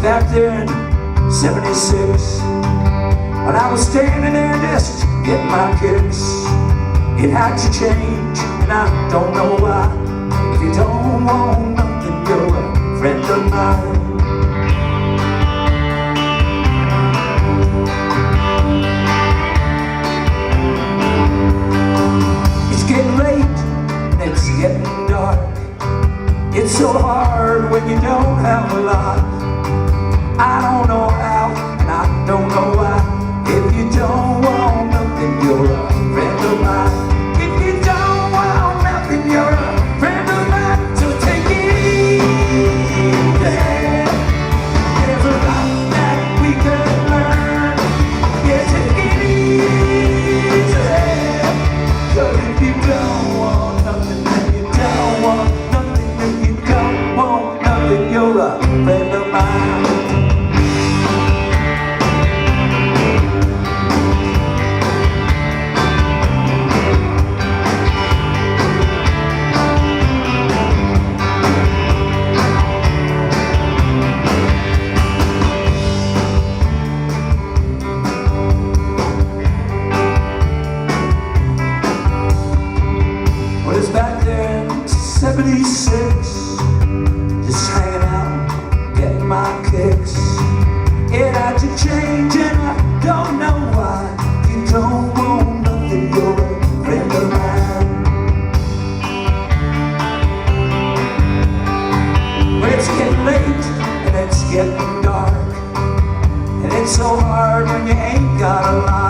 Back there in '76, when I was standing there just getting my kicks, it had to change, and I don't know why. If you don't want nothing, you're a friend of mine. It's getting late, and it's getting dark. It's so hard when you don't have a lot. I don't know how, and I don't know why. If you don't want nothing, you're a friend of mine. If you don't want nothing, you're a friend of mine. So take it easy. There's a lot that we could learn. Yeah, take it easy. 'Cause if you don't want nothing, then you don't want nothing. If you don't want nothing, you're a friend of mine. It's back there in '76, just hanging out, getting my kicks. It had to change, and I don't know why. You don't want nothing, you're a friend of mine. Well, it's getting late, and it's getting dark, and it's so hard when you ain't got a lot.